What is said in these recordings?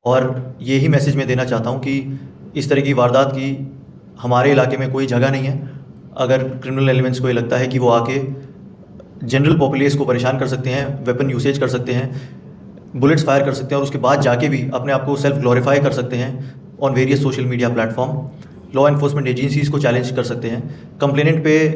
और यही मैसेज मैं देना चाहता हूँ कि इस तरह की वारदात की हमारे इलाके में कोई जगह नहीं है। अगर क्रिमिनल एलिमेंट्स को ये लगता है कि वो आके जनरल पॉपुलेस को परेशान कर सकते हैं, वेपन यूसेज कर सकते हैं, बुलेट्स फायर कर सकते हैं और उसके बाद जाके भी अपने आप को सेल्फ ग्लोरीफाई कर सकते हैं on various social media platform, law enforcement agencies को चैलेंज कर सकते हैं, कंप्लेनेंट पे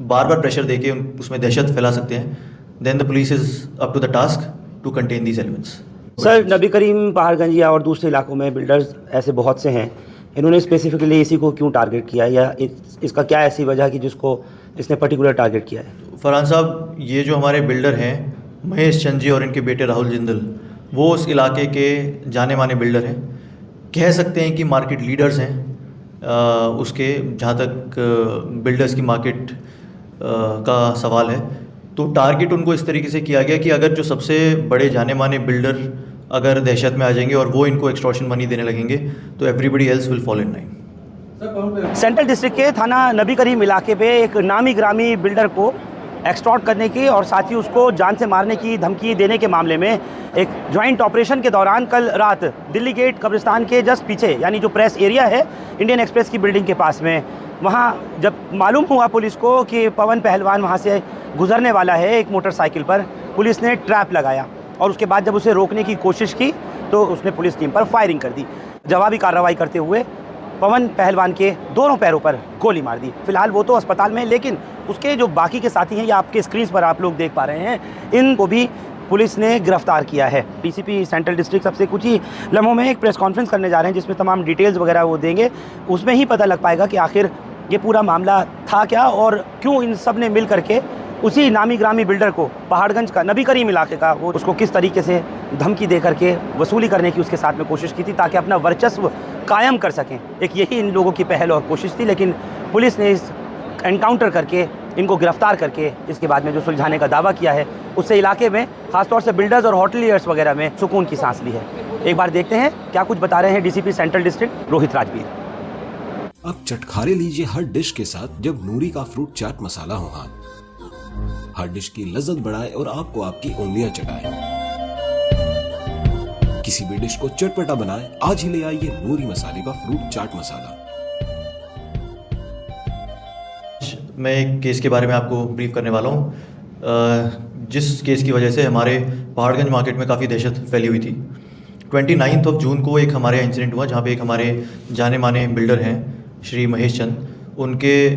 बार बार प्रेशर देके उसमें दहशत फैला सकते हैं, then the police is up to the task to contain these elements. Sir, Nabi Karim, Paharganj और दूसरे इलाकों में बिल्डर्स ऐसे बहुत से हैं, इन्होंने स्पेसिफिकली इसी को क्यों टारगेट किया है, या इसका क्या ऐसी वजह है कि जिसको इसने पर्टिकुलर टारगेट किया है? फरहान साहब, ये जो हमारे बिल्डर हैं महेश चंद जी और इनके बेटे राहुल जिंदल, वो उस इलाके के जाने माने बिल्डर हैं, कह सकते हैं कि मार्केट लीडर्स हैं। उसके जहाँ तक बिल्डर्स की मार्केट का सवाल है, तो टारगेट उनको इस तरीके से किया गया कि अगर जो सबसे बड़े जाने माने बिल्डर अगर दहशत में आ जाएंगे और वो इनको एक्सटॉर्शन मनी देने लगेंगे तो everybody else will follow in line. Central district के थाना नबी करीम इलाके पे एक नामी ग्रामी बिल्डर को एक्सटॉर्ट करने की और साथ ही उसको जान से मारने की धमकी देने के मामले में एक ज्वाइंट ऑपरेशन के दौरान कल रात दिल्ली गेट कब्रिस्तान के जस्ट पीछे, यानी जो प्रेस एरिया है इंडियन एक्सप्रेस की बिल्डिंग के पास में, वहाँ जब मालूम हुआ पुलिस को कि पवन पहलवान वहाँ से गुजरने वाला है एक मोटरसाइकिल पर, पुलिस ने ट्रैप लगाया और उसके बाद जब उसे रोकने की कोशिश की तो उसने पुलिस टीम पर फायरिंग कर दी। जवाबी कार्रवाई करते हुए पवन पहलवान के दोनों पैरों पर गोली मार दी। फिलहाल वो तो अस्पताल में, लेकिन उसके जो बाकी के साथी हैं, या आपके स्क्रीन पर आप लोग देख पा रहे हैं, इनको भी पुलिस ने गिरफ्तार किया है। डीसीपी सेंट्रल डिस्ट्रिक्ट सबसे कुछ ही लम्हों में एक प्रेस कॉन्फ्रेंस करने जा रहे हैं जिसमें तमाम डिटेल्स वगैरह वो देंगे। उसमें ही पता लग पाएगा कि आखिर ये पूरा मामला था क्या और क्यों इन सब ने मिल करके उसी नामी ग्रामी बिल्डर को, पहाड़गंज का नबी करीम इलाके का, वो उसको किस तरीके से धमकी दे करके वसूली करने की उसके साथ में कोशिश की थी ताकि अपना वर्चस्व कायम कर सकें। एक यही इन लोगों की पहल और कोशिश थी, लेकिन पुलिस ने इस एनकाउंटर करके इनको गिरफ्तार करके इसके बाद में जो सुलझाने का दावा किया है उससे इलाके में खासतौर से बिल्डर्स और होटलियर्स वगैरह में सुकून की सांस ली है। एक बार देखते हैं क्या कुछ बता रहे हैं DCP central district Rohit Rajveer. अब चटखारे लीजिए हर डिश के साथ जब नूरी का फ्रूट चाट मसाला हो हाथ। हर डिश की लज्जत बढ़ाए और आपको आपकी उंगलियां चटाए। किसी भी डिश को चटपटा बनाए, आज ही ले आइए नूरी मसाले का फ्रूट चाट मसाला। मैं एक केस के बारे में आपको ब्रीफ करने वाला हूँ जिस केस की वजह से हमारे पहाड़गंज मार्केट में काफ़ी दहशत फैली हुई थी। 29 जून को एक हमारे इंसिडेंट हुआ जहाँ पे एक हमारे जाने माने बिल्डर हैं श्री महेश चंद, उनके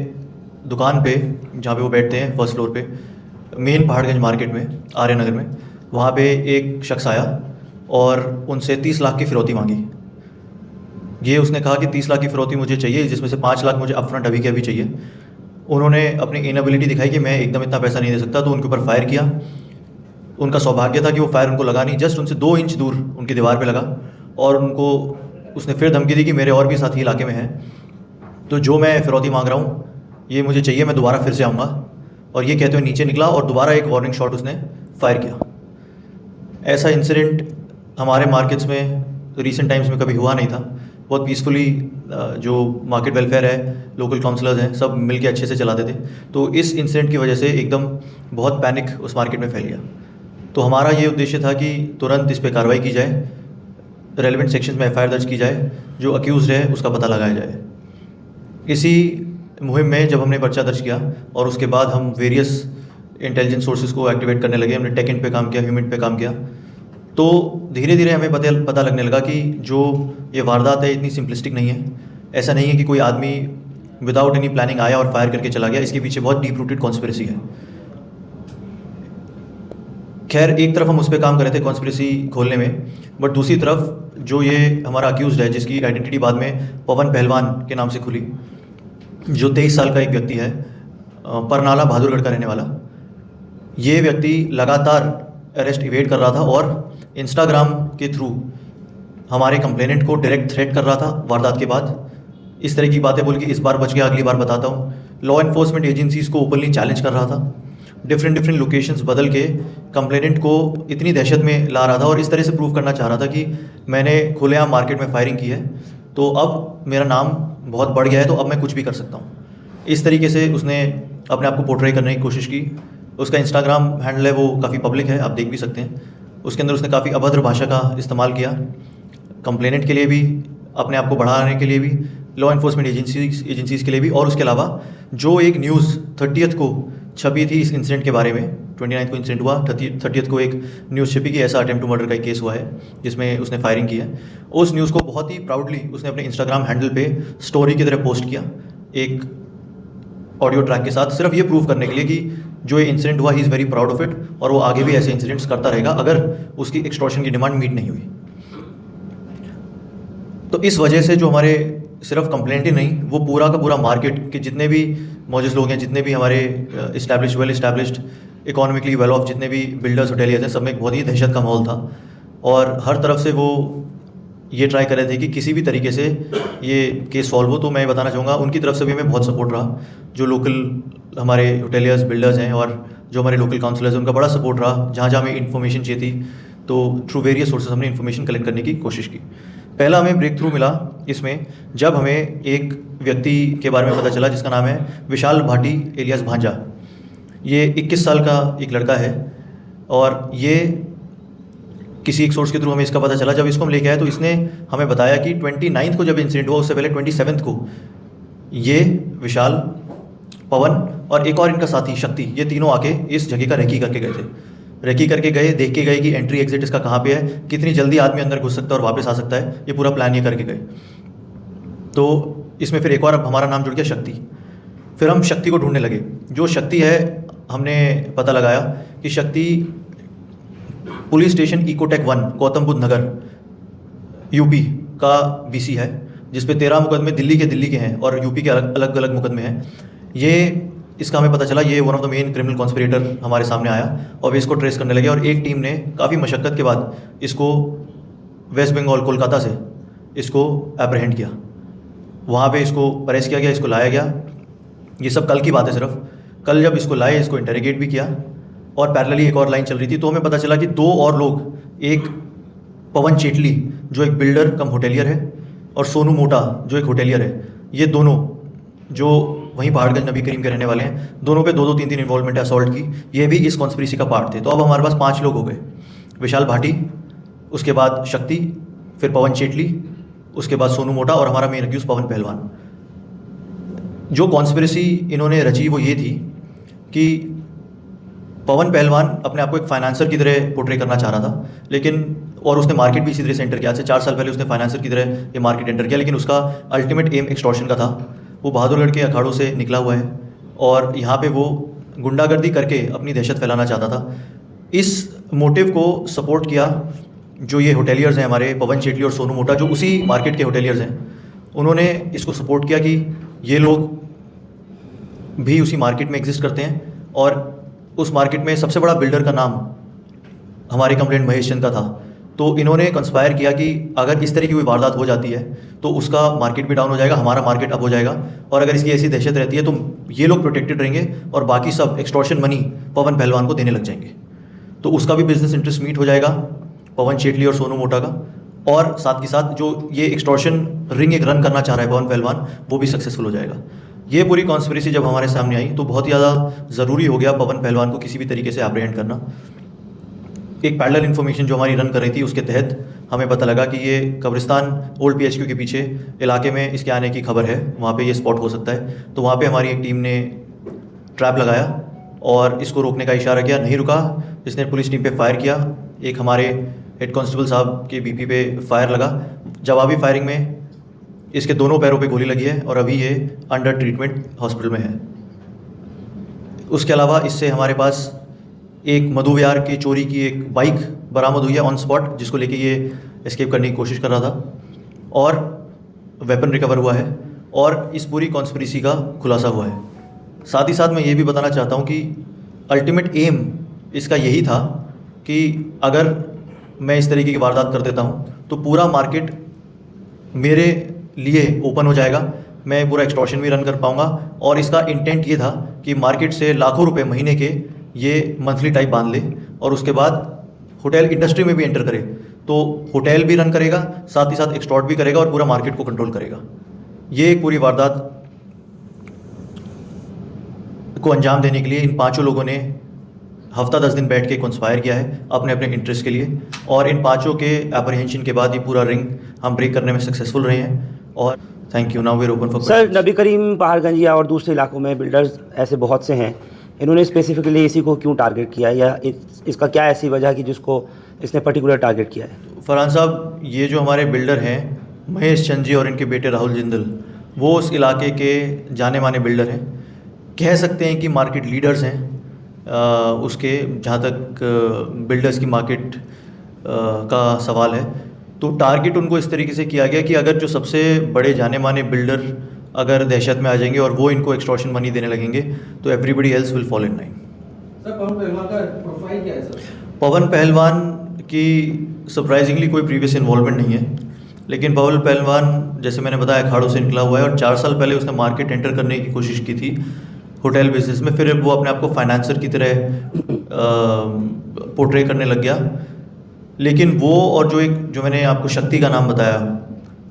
दुकान पे जहाँ पे वो बैठते हैं फर्स्ट फ्लोर पे मेन पहाड़गंज मार्केट में आर्य नगर में, वहाँ पे एक शख्स आया और उनसे 30 लाख की फिरौती मांगी। ये उसने कहा कि 30 लाख की फिरौती मुझे चाहिए, जिसमें से 5 लाख मुझे अपफ्रंट अभी के अभी चाहिए। उन्होंने अपनी इनएबिलिटी दिखाई कि मैं एकदम इतना पैसा नहीं दे सकता, तो उनके ऊपर फायर किया। उनका सौभाग्य था कि वो फायर उनको लगा नहीं, जस्ट उनसे 2 इंच दूर उनकी दीवार पे लगा और उनको उसने फिर धमकी दी कि मेरे और भी साथी इलाके में हैं, तो जो मैं फिरौती मांग रहा हूँ ये मुझे चाहिए, मैं दोबारा फिर से आऊँगा। और ये कहते हुए नीचे निकला और दोबारा एक वार्निंग शॉट उसने फायर किया। ऐसा इंसिडेंट हमारे मार्केट्स में रिसेंट टाइम्स में कभी हुआ नहीं था। बहुत पीसफुली जो मार्केट वेलफेयर है, लोकल काउंसलर्स हैं, सब मिलके अच्छे से चलाते थे। तो इस इंसिडेंट की वजह से एकदम बहुत पैनिक उस मार्केट में फैल गया। तो हमारा ये उद्देश्य था कि तुरंत इस पर कार्रवाई की जाए, रेलिवेंट सेक्शंस में एफआईआर दर्ज की जाए, जो अक्यूज़ड है उसका पता लगाया जाए। इसी मुहिम में जब हमने पर्चा दर्ज किया और उसके बाद हम वेरियस इंटेलिजेंस सोर्सेज को एक्टिवेट करने लगे, हमने टेक इन पे काम किया, ह्यूमिट पे काम किया, तो धीरे धीरे हमें पता लगने लगा कि जो ये वारदात है इतनी सिंपलिस्टिक नहीं है। ऐसा नहीं है कि कोई आदमी विदाउट एनी प्लानिंग आया और फायर करके चला गया, इसके पीछे बहुत डीप रूटेड कॉन्स्पिरेसी है। खैर, एक तरफ हम उस पर काम कर रहे थे कॉन्स्पिरेसी खोलने में, बट दूसरी तरफ जो ये हमारा अक्यूज़ड है, जिसकी आइडेंटिटी बाद में पवन पहलवान के नाम से खुली, जो 23 साल का एक व्यक्ति है, परनाला बहादुरगढ़ का रहने वाला, ये व्यक्ति लगातार अरेस्ट इवेड कर रहा था और इंस्टाग्राम के थ्रू हमारे कंप्लेनेंट को डायरेक्ट थ्रेट कर रहा था वारदात के बाद। इस तरह की बातें बोल के इस बार बच गया, अगली बार बताता हूँ। लॉ एनफोर्समेंट एजेंसीज़ को ओपनली चैलेंज कर रहा था, डिफरेंट लोकेशंस बदल के कंप्लेनेंट को इतनी दहशत में ला रहा था और इस तरह से प्रूव करना चाह रहा था कि मैंने खुलेआम मार्केट में फायरिंग की है, तो अब मेरा नाम बहुत बढ़ गया है, तो अब मैं कुछ भी कर सकता हूँ। इस तरीके से उसने अपने आप को पोर्ट्रे करने की कोशिश की। उसका इंस्टाग्राम हैंडल है, वो काफ़ी पब्लिक है, आप देख भी सकते हैं। उसके अंदर उसने काफ़ी अभद्र भाषा का इस्तेमाल किया, कंप्लेनेंट के लिए भी, अपने आप को बढ़ाने के लिए भी, लॉ इन्फोर्समेंट एजेंसीज के लिए भी, और उसके अलावा जो एक न्यूज़ 30th को छपी थी इस इंसिडेंट के बारे में, 29th को इंसिडेंट हुआ, 30th को एक न्यूज़ छपी कि ऐसा अटेम्प्ट टू मर्डर का एक केस हुआ है जिसमें उसने फायरिंग की है। उस न्यूज़ को बहुत ही प्राउडली उसने अपने इंस्टाग्राम हैंडल पे स्टोरी की तरह पोस्ट किया, एक ऑडियो ट्रैक के साथ, सिर्फ ये प्रूव करने के लिए कि जो ये इंसिडेंट हुआ he is very proud of it, और वो आगे भी ऐसे इंसिडेंट्स करता रहेगा अगर उसकी एक्सटॉर्शन की डिमांड मीट नहीं हुई। तो इस वजह से जो हमारे सिर्फ कंप्लेंट ही नहीं, वो पूरा का पूरा मार्केट के जितने भी मौजूद लोग हैं, जितने भी हमारे well established economically well of जितने भी बिल्डर्स होटेलियर्स हैं, सब में एक बहुत ही दहशत का माहौल था। और हर तरफ से वो ये ट्राई कर रहे थे कि किसी भी तरीके से ये केस सॉल्व हो। तो मैं बताना चाहूँगा उनकी तरफ से भी हमें बहुत सपोर्ट रहा, जो लोकल हमारे होटेलियर्स बिल्डर्स हैं और जो हमारे लोकल काउंसिलर्स हैं, उनका बड़ा सपोर्ट रहा। जहाँ जहाँ हमें इन्फॉर्मेशन चाहिए थी तो थ्रू वेरियस सोर्सेज हमने इन्फॉर्मेशन कलेक्ट करने की कोशिश की। पहला हमें ब्रेक थ्रू मिला इसमें जब हमें एक व्यक्ति के बारे में पता चला जिसका नाम है विशाल भाटी एलियास भांजा। ये 21 साल का एक लड़का है और ये किसी एक सोर्स के थ्रू हमें इसका पता चला। जब इसको हम लेके आए तो इसने हमें बताया कि 29th को जब इंसिडेंट हुआ उससे पहले 27th को ये विशाल, पवन और एक और इनका साथी शक्ति, ये तीनों आके इस जगह का रेकी करके गए थे। रेकी करके गए, देख के गए कि एंट्री एग्जिट इसका कहाँ पे है, कितनी जल्दी आदमी अंदर घुस सकता है और वापस आ सकता है, ये पूरा प्लान ये करके गए। तो इसमें फिर एक और हमारा नाम जुड़ गया शक्ति। फिर हम शक्ति को ढूंढने लगे। जो शक्ति है, हमने पता लगाया कि Shakti police station Ecotech 1 Gautam Buddha Nagar UP का बीसी है, जिस पे 13 मुकदमे दिल्ली के हैं और यूपी के अलग अलग मुकदमे हैं। ये इसका हमें पता चला ये one of the main criminal conspirator हमारे सामने आया और वे इसको ट्रेस करने लगे। और एक टीम ने काफ़ी मशक्क़त के बाद इसको वेस्ट बंगाल कोलकाता से इसको एप्रहेंड किया। वहाँ पे इसको अरेस्ट किया गया, इसको लाया गया। ये सब कल की बात है सिर्फ। कल जब इसको लाए, इसको इंटरोगेट भी किया और पैरेलली एक और लाइन चल रही थी। तो हमें पता चला कि 2 और लोग, एक पवन चेटली जो एक बिल्डर कम होटेलियर है और सोनू मोटा जो एक होटेलियर है, ये दोनों जो वहीं पहाड़गंज नबी करीम के रहने वाले हैं, दोनों पे 2-2 3-3 इन्वॉल्वमेंट है असॉल्ट की। ये भी इस कॉन्स्पिरेसी का पार्ट थे। तो अब हमारे पास 5 लोग हो गए, विशाल भाटी, उसके बाद शक्ति, फिर पवन चेटली, उसके बाद सोनू मोटा और हमारा मेन अक्यूज पवन पहलवान। जो कॉन्स्पिरेसी इन्होंने रची वो ये थी कि पवन पहलवान अपने आप को एक फाइनेंसर की तरह पोर्ट्रे करना चाह रहा था, लेकिन और उसने मार्केट भी इसी तरह से एंटर किया। आज से 4 साल पहले उसने फाइनेंसर की तरह ये मार्केट एंटर किया, लेकिन उसका अल्टीमेट एम एक्सटॉर्शन का था। वो बहादुरगढ़ के अखाड़ों से निकला हुआ है और यहाँ पे वो गुंडागर्दी करके अपनी दहशत फैलाना चाहता था। इस मोटिव को सपोर्ट किया जो ये होटेलियर्स हैं हमारे पवन चेटली और सोनू मोटा, जो उसी मार्केट के होटेलियर्स हैं। उन्होंने इसको सपोर्ट किया कि ये लोग भी उसी मार्केट में एग्जिस्ट करते हैं और उस मार्केट में सबसे बड़ा बिल्डर का नाम हमारे कंप्लेंट महेश चंद का था। तो इन्होंने कंस्पायर किया कि अगर इस तरह की कोई वारदात हो जाती है तो उसका मार्केट भी डाउन हो जाएगा, हमारा मार्केट अप हो जाएगा, और अगर इसकी ऐसी दहशत रहती है तो ये लोग प्रोटेक्टेड रहेंगे और बाकी सब एक्सटॉर्शन मनी पवन पहलवान को देने लग जाएंगे। तो उसका भी बिजनेस इंटरेस्ट मीट हो जाएगा, पवन चेटली और सोनू मोटा का, और साथ के साथ जो ये एक्सटॉर्शन रिंग एक रन करना चाह रहा है पवन पहलवान, वो भी सक्सेसफुल हो जाएगा। ये पूरी कॉन्स्पिरेसी जब हमारे सामने आई तो बहुत ही ज़्यादा ज़रूरी हो गया पवन पहलवान को किसी भी तरीके से एप्रीहेंड करना। एक पैरेलल इन्फॉर्मेशन जो हमारी रन कर रही थी उसके तहत हमें पता लगा कि ये कब्रिस्तान ओल्ड PHQ के पीछे इलाके में इसके आने की खबर है, वहाँ पे ये स्पॉट हो सकता है। तो वहाँ पे हमारी एक टीम ने ट्रैप लगाया और इसको रोकने का इशारा किया, नहीं रुका। इसने पुलिस टीम पे फायर किया। एक हमारे हेड कांस्टेबल साहब के BP पे फायर लगा। जवाबी फायरिंग में इसके दोनों पैरों पे गोली लगी है और अभी ये अंडर ट्रीटमेंट हॉस्पिटल में है। उसके अलावा इससे हमारे पास एक मधु विहार की चोरी की एक बाइक बरामद हुई है ऑन स्पॉट, जिसको लेके ये एस्केप करने की कोशिश कर रहा था, और वेपन रिकवर हुआ है और इस पूरी कॉन्स्पिरेसी का खुलासा हुआ है। साथ ही साथ मैं ये भी बताना चाहता हूँ कि अल्टीमेट एम इसका यही था कि अगर मैं इस तरीके की वारदात कर देता हूँ तो पूरा मार्केट मेरे लिए ओपन हो जाएगा, मैं पूरा एक्सटॉर्शन भी रन कर पाऊँगा। और इसका इंटेंट ये था कि मार्केट से लाखों रुपए महीने के ये मंथली टाइप बांध ले और उसके बाद होटल इंडस्ट्री में भी एंटर करे, तो होटल भी रन करेगा, साथ ही साथ एक्सटॉर्ट भी करेगा और पूरा मार्केट को कंट्रोल करेगा। ये एक पूरी वारदात को अंजाम देने के लिए इन 5 लोगों ने हफ्ता 10 दिन बैठ के कंस्पायर किया है अपने अपने इंटरेस्ट के लिए, और इन पांचों के एप्रीहेंशन के बाद ये पूरा रिंग हम ब्रेक करने में सक्सेसफुल रहे हैं। और thank you, now we are open for sir, Nabi Karim, Paharganj या और दूसरे इलाकों में बिल्डर्स ऐसे बहुत से हैं, इन्होंने स्पेसिफिकली इसी को क्यों टारगेट किया है, या इसका क्या ऐसी वजह है कि जिसको इसने पर्टिकुलर टारगेट किया है? फरहान साहब, ये जो हमारे बिल्डर हैं महेश चंद जी और इनके बेटे राहुल जिंदल, वो उस इलाके के जाने माने बिल्डर हैं, कह सकते हैं कि मार्केट लीडर्स हैं उसके, जहाँ तक बिल्डर्स की मार्केट का सवाल है। तो टारगेट उनको इस तरीके से किया गया कि अगर जो सबसे बड़े जाने माने बिल्डर अगर दहशत में आ जाएंगे और वो इनको एक्सटॉर्शन मनी देने लगेंगे तो everybody else will follow in line. Sir, Pawan Pehlwan का प्रोफाइल क्या है सर? पवन पहलवान की सरप्राइजिंगली कोई प्रीवियस इन्वॉल्वमेंट नहीं है, लेकिन पवन पहलवान जैसे मैंने बताया अखाड़ों से निकला हुआ है और 4 साल पहले उसने मार्केट एंटर करने की कोशिश की थी होटल बिजनेस में, फिर वो अपने आप को फाइनेंसर की तरह पोर्ट्रे करने लग गया। लेकिन वो और जो मैंने आपको शक्ति का नाम बताया,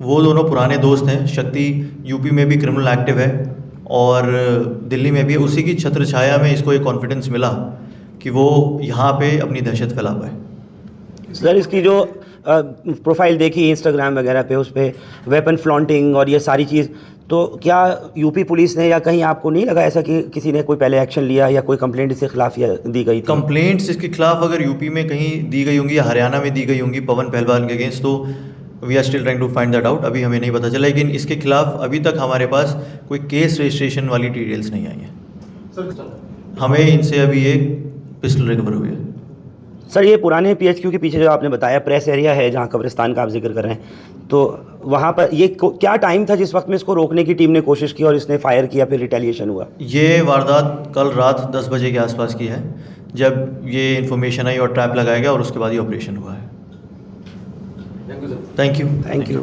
वो दोनों पुराने दोस्त हैं। शक्ति यूपी में भी क्रिमिनल एक्टिव है और दिल्ली में भी, उसी की छत्र छाया में इसको एक कॉन्फिडेंस मिला कि वो यहाँ पे अपनी दहशत फैला पाए। सर, इसकी जो प्रोफाइल देखी इंस्टाग्राम वगैरह पे, उस पर वेपन फ्लॉन्टिंग और ये सारी चीज़, तो क्या यूपी पुलिस ने या कहीं आपको नहीं लगा ऐसा कि किसी ने कोई पहले एक्शन लिया या कोई कंप्लेंट इसके खिलाफ या दी गई थी? कंप्लेंट्स इसके खिलाफ अगर यूपी में कहीं दी गई होंगी या हरियाणा में दी गई होंगी पवन पहलवान के अगेंस्ट, तो we are still trying to find that out, अभी हमें नहीं पता चला। लेकिन इसके खिलाफ अभी तक हमारे पास कोई केस रजिस्ट्रेशन वाली डिटेल्स नहीं आई हैं। हमें इनसे अभी एक पिस्टल रिकवर हुई है। सर, ये पुराने PHQ के पीछे जो आपने बताया प्रेस एरिया है जहाँ कब्रिस्तान का आप जिक्र कर रहे हैं, तो वहाँ पर ये क्या टाइम था जिस वक्त में इसको रोकने की टीम ने कोशिश की और इसने फायर किया, फिर रिटेलिएशन हुआ? ये वारदात कल रात 10 बजे के आसपास की है, जब ये इन्फॉर्मेशन आई और ट्रैप लगाया गया और उसके बाद ये ऑपरेशन हुआ है। Thank you sir. Thank you. Thank you.